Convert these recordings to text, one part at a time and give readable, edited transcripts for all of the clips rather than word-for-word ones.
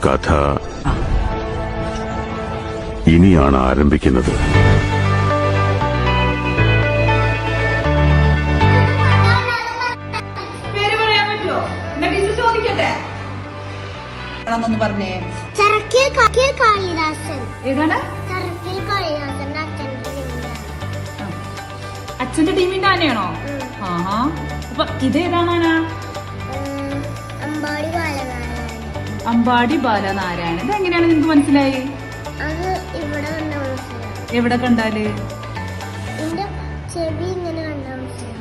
കഥ ഇനിയാണ് ആരംഭിക്കുന്നത്. പറഞ്ഞേ അച്ഛന്റെ ടീമിന്റെ ആനയാണോ? ആഹാ. അപ്പൊ ഇതേതാണ്? അമ്പാടി ബാലനാരായണൻ. ഇത് എങ്ങനെയാണ് നിങ്ങക്ക് മനസ്സിലായി? എവിടെ കണ്ടാല്?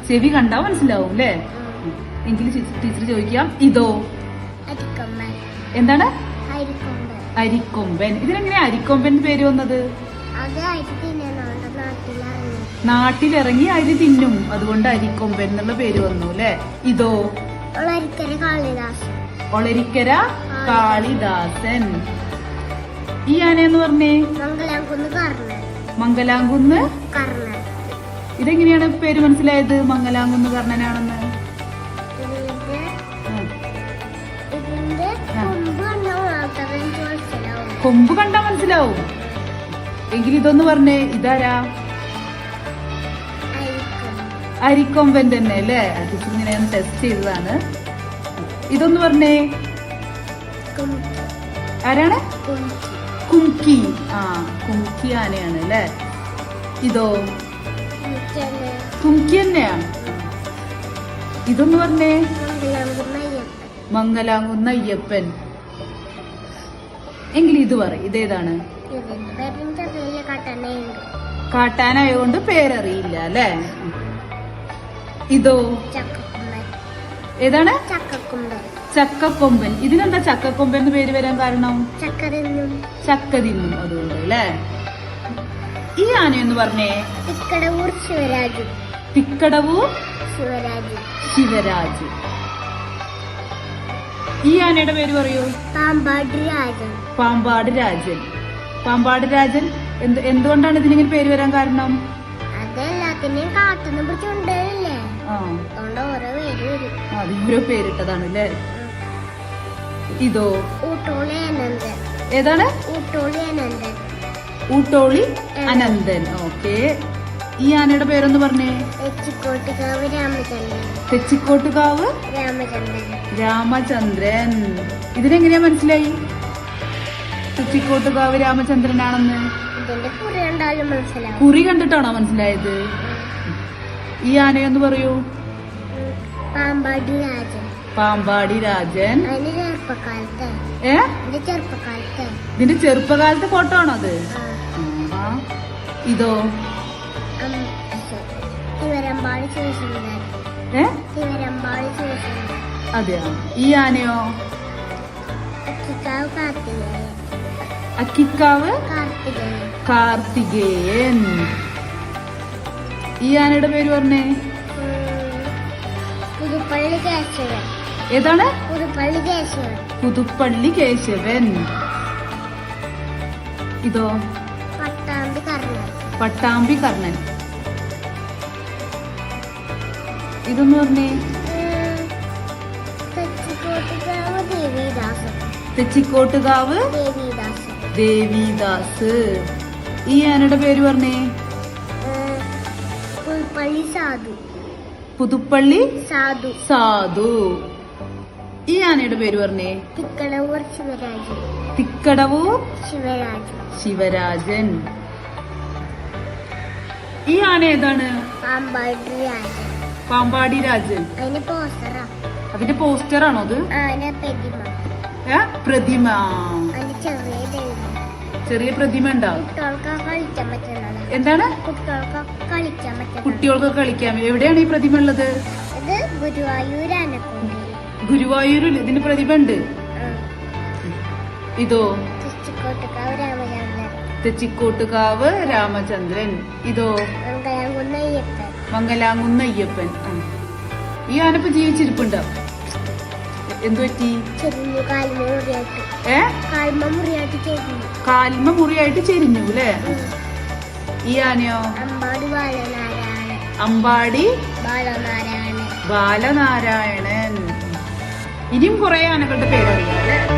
ചെവി കണ്ടാ മനസ്സിലാവും അല്ലേ? എങ്കിലും ടീച്ചർ ചോദിക്കാം, ഇതോ എന്താണ്? അരിക്കൊമ്പൻ. ഇതിനെങ്ങനെയാ അരിക്കൊമ്പൻ പേര് വന്നത്? നാട്ടിലിറങ്ങി അരി തിന്നും, അതുകൊണ്ട് അരിക്കൊമ്പൻ എന്നുള്ള പേര് വന്നു അല്ലെ. ഇതോ ഒളരിക്കര കാളിദാസൻ. ഈ ആനയെന്ന് പറഞ്ഞേ മംഗലാംകുന്ന്. ഇതെങ്ങനെയാണ് പേര് മനസ്സിലായത് മംഗലാംകുന്ന് കർണനാണെന്ന്? കൊമ്പ് കണ്ടാ മനസ്സിലാവും. എങ്കിൽ ഇതൊന്ന് പറഞ്ഞേ, ഇതാരാ? അരിക്കൊമ്പൻ തന്നെ അല്ലേ? ടീച്ചർ ഇങ്ങനെ ടെസ്റ്റ് ചെയ്തതാണ്. ഇതൊന്ന് പറഞ്ഞേ, ആരാണ്? കുംകി. ആ, കുംകി ആനയാണ് അല്ലേ? ഇതോ കുംകി തന്നെയാ. ഇതൊന്ന് പറഞ്ഞേ, മംഗലാംകുന്ന് അയ്യപ്പൻ. എങ്കിലും ഇത് പറ, ഇതേതാണ്? കാട്ടാനായോണ്ട് പേരറിയില്ല അല്ലേ? ഇതോ ഏതാണ്? ചക്കക്കൊമ്പൻ. ഇതിനെന്താ ചക്കക്കൊമ്പൻ എന്ന് പേര് വരാൻ കാരണം? ചക്ക തിന്നും, അതുകൊണ്ട് അല്ലേ? ഈ ആനയെന്ന് പറഞ്ഞേ, തിക്കടവൂർ ശിവരാജ്. ഈ ആനയുടെ പേര് പറയൂ. പാമ്പാട് രാജൻ. പാമ്പാട് രാജൻ എന്തുകൊണ്ടാണ് ഇതിനിങ്ങനെ പേര് വരാൻ കാരണം? ഓരോ പേരിട്ടതാണ് അല്ലേ? ഇതോ ഏതാണ്? ഊട്ടോളി അനന്തൻ. ഓക്കെ. ഈ ആനയുടെ പേരൊന്ന് പറഞ്ഞേ. തെച്ചിക്കോട്ടുകാവ് രാമചന്ദ്രൻ. ഇതിനെങ്ങനെയാ മനസ്സിലായി തെച്ചിക്കോട്ടുകാവ് രാമചന്ദ്രനാണെന്ന്? കുറി കണ്ടിട്ടാണോ മനസ്സിലായത്? ഈ ആനയൊന്ന് പറയൂ. പാമ്പാടി രാജൻ. ഇതിന്റെ ചെറുപ്പകാലത്തെ ഫോട്ടോ ആണോ അത്? ഇതോ അതെയോ? ഈ ആനയോ? അക്കിക്കാവ് കാർത്തികേയൻ. ഈ ആനയുടെ പേര് പറഞ്ഞേ. ഏതാണ്? പുതുപ്പള്ളി കേശവൻ. ഇതോ പട്ടാമ്പി കർണൻ. ഇതൊന്ന് പറഞ്ഞേ. തെച്ചിക്കോട്ടുകാവ് ദേവിദാസ്. ഈ ആനയുടെ പേര് പറഞ്ഞേ. പുതുപ്പള്ളി സാധു. ഈ ആനയുടെ പേര് പറഞ്ഞേ. തിക്കടവൂർ ശിവരാജൻ. ഈ ആന ഏതാണ്? പാമ്പാടി രാജൻ. അതിന്റെ പോസ്റ്ററാണോ അത്? പ്രതിമ. ചെറിയ പ്രതിമ ഉണ്ടാവും. എന്താണ്? കുട്ടികൾക്ക് കളിക്കാൻ. എവിടെയാണ് ഈ പ്രതിമ ഉള്ളത്? ഗുരുവായൂരിൽ ഇതിന്റെ പ്രതിമ ഉണ്ട്. ഇതോ തെച്ചിക്കോട്ടുകാവ് രാമചന്ദ്രൻ. ഇതോ മംഗലാംകുന്ന് അയ്യപ്പൻ. ഈ ആനപ്പ് ജീവിച്ചിരിപ്പുണ്ടോ? എന്തു പറ്റി? കാൽമ മുറിയായിട്ട് ചെരിഞ്ഞു അല്ലേ? ഈ ആനയോ? അമ്പാടി ബാലനാരായണൻ. ഇനിയും കുറെ ആനകളുടെ പേരറിയാം അല്ലേ?